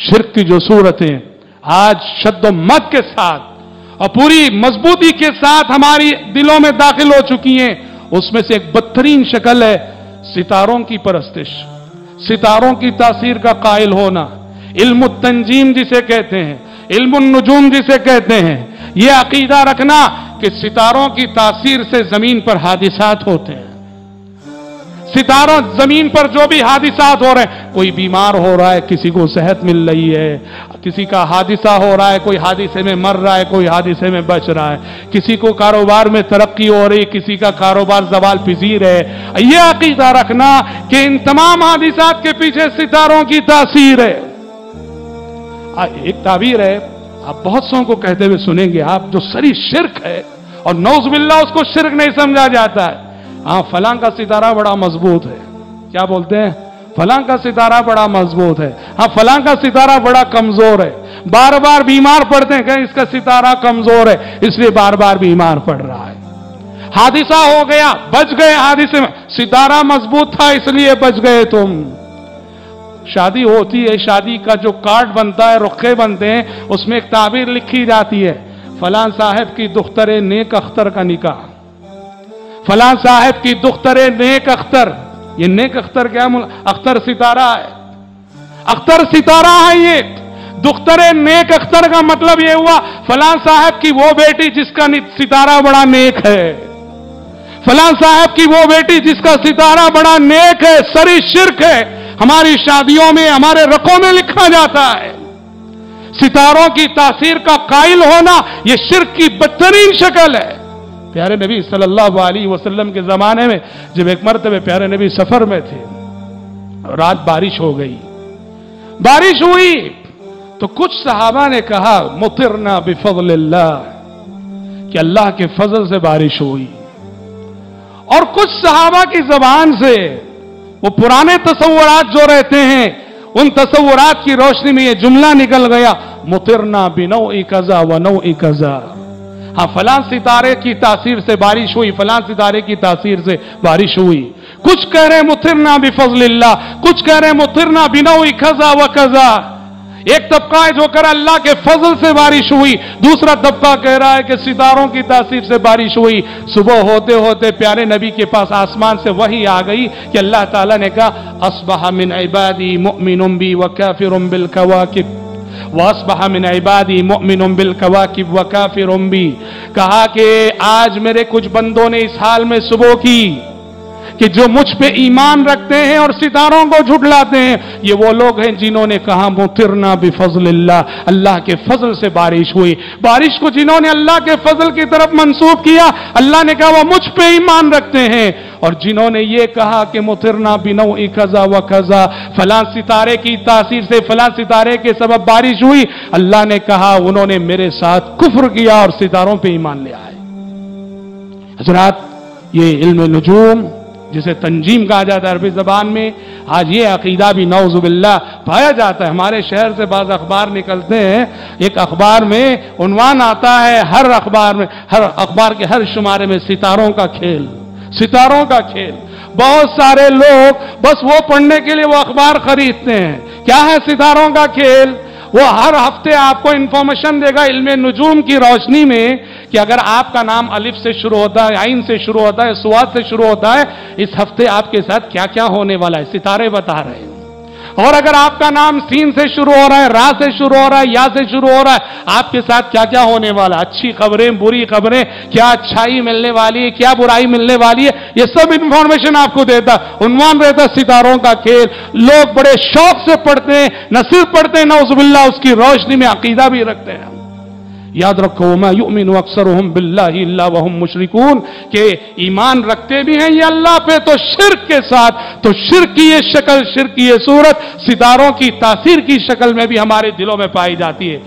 शिर्क की जो सूरतें आज शद्दोमत के साथ और पूरी मजबूती के साथ हमारी दिलों में दाखिल हो चुकी हैं, उसमें से एक बदतरीन शक्ल है सितारों की परस्तिश, सितारों की तासीर का कायल होना, इल्म तंजीम जिसे कहते हैं, इल्म नुजूम जिसे कहते हैं। यह अकीदा रखना कि सितारों की तासीर से जमीन पर हादिसात होते हैं। सितारों जमीन पर जो भी हादिसात हो रहे हैं, कोई बीमार हो रहा है, किसी को सेहत मिल रही है, किसी का हादिसा हो रहा है, कोई हादिसे में मर रहा है, कोई हादिसे में बच रहा है, किसी को कारोबार में तरक्की हो रही, किसी का कारोबार जवाल पजीर है। यह अकीदा रखना कि इन तमाम हादिसात के पीछे सितारों की तासीर है। एक ताबीर है, आप बहुत सौ को कहते हुए सुनेंगे आप, जो सरी शिर्क है और नौज़ बिल्लाह उसको शिर्क नहीं समझा जाता है। हाँ, फलां का सितारा बड़ा मजबूत है, क्या बोलते हैं, फलां का सितारा बड़ा मजबूत है। हाँ, फलां का सितारा बड़ा कमजोर है, बार बार बीमार पड़ते हैं, कहीं इसका सितारा कमजोर है इसलिए बार बार बीमार पड़ रहा है। हादिसा हो गया, बच गए हादिसे में, सितारा मजबूत था इसलिए बच गए तुम। शादी होती है, शादी का जो कार्ड बनता है, रुखे बनते हैं, उसमें एक ताबीर लिखी जाती है, फलां साहब की दुख्तरे नेक अख्तर का निकाह, फलां साहब की दुख्तरे नेक अख्तर। ये नेक अख्तर क्या, अख्तर सितारा है, अख्तर सितारा है ये। दुख्तरे नेक अख्तर का मतलब ये हुआ फलां साहब की वो बेटी जिसका सितारा बड़ा नेक है, फलां साहब की वो बेटी जिसका सितारा बड़ा नेक है। सरी शिर्क है, हमारी शादियों में, हमारे रखों में लिखा जाता है। सितारों की तासीर का कायल होना यह शिर्क की बदतरीन शक्ल है। प्यारे नबी सल्लल्लाहु अलैहि वसल्लम के जमाने में जब एक मर्तबे प्यारे नबी सफर में थे, रात बारिश हो गई, बारिश हुई तो कुछ सहाबा ने कहा मुतिरना बिफज़लिल्लाह, कि अल्लाह के फजल से बारिश हुई। और कुछ सहाबा की जबान से वो पुराने तसव्वुरात जो रहते हैं, उन तसव्वुरात की रोशनी में ये जुमला निकल गया, मुतिरना बिनौइ कज़ा व नौइ कज़ा। हाँ, फलां सितारे की तासीर से बारिश हुई, फलां सितारे की तासीर से बारिश हुई। कुछ कह रहे मुतिरना बिफज़लिल्लाह, कुछ कह रहे मुतिरना बिनौइ कज़ा व कज़ा। एक तबका है जो कह रहा अल्लाह के फजल से बारिश हुई, दूसरा तबका कह रहा है कि सितारों की तासीर से बारिश हुई। सुबह होते होते प्यारे नबी के पास आसमान से वही आ गई कि अल्लाह ताला ने कहा अस्बहा मिन इबादी मुअमिनुम बी व काफिरुम बिल कवाकिब व अस्बहा मिन इबादी मुअमिनुम बिल कवाकिब व काफिरुम बी। कहा कि आज मेरे कुछ बंदों ने इस हाल में सुबह की कि जो मुझ पे ईमान रखते हैं और सितारों को झुठलाते हैं, ये वो लोग हैं जिन्होंने कहा मुतिरना बिफज़लिल्लाह, अल्लाह के फजल से बारिश हुई। बारिश को जिन्होंने अल्लाह के फजल की तरफ मंसूब किया, अल्लाह ने कहा वो मुझ पे ईमान रखते हैं। और जिन्होंने ये कहा कि मुतिरना बिनौइ कज़ा व कज़ा, फलां सितारे की तासीर से, फलां सितारे के सबब बारिश हुई, अल्लाह ने कहा उन्होंने मेरे साथ कुफ्र किया और सितारों पे ईमान ले आए। हज़रात, ये इल्म नुजूम जिसे तंजीम कहा जाता है अरबी जबान में, आज ये अकीदा भी नौज़ु बिल्लाह पाया जाता है। हमारे शहर से बाज़ अखबार निकलते हैं, एक अखबार में उन्वान आता है, हर अखबार में, हर अखबार के हर शुमारे में सितारों का खेल, सितारों का खेल। बहुत सारे लोग बस वो पढ़ने के लिए वो अखबार खरीदते हैं। क्या है सितारों का खेल? वो हर हफ्ते आपको इंफॉर्मेशन देगा इल्मे नुजूम की रोशनी में कि अगर आपका नाम अलिफ से शुरू होता है, आइन से शुरू होता है, सुवाद से शुरू होता है, इस हफ्ते आपके साथ क्या क्या होने वाला है, सितारे बता रहे हैं। और अगर आपका नाम सीन से शुरू हो रहा है, रा से शुरू हो रहा है, या से शुरू हो रहा है, आपके साथ क्या क्या होने वाला है, अच्छी खबरें, बुरी खबरें, क्या अच्छाई मिलने वाली है, क्या बुराई मिलने वाली है, ये सब इंफॉर्मेशन आपको देता। उन्वान रहता सितारों का खेल। लोग बड़े शौक से पढ़ते हैं, न सिर्फ पढ़ते हैं, नौज़ुबिल्लाह उसकी रोशनी में अकीदा भी रखते हैं। याद रखो मा युमिनु अक्सरुहुम बिल्लाहि इल्ला वहुम मुशरिकून, के ईमान रखते भी हैं ये अल्लाह पे तो शिर्क के साथ। तो शिर्क की ये शक्ल, शिर्क की ये सूरत सितारों की तासीर की शक्ल में भी हमारे दिलों में पाई जाती है।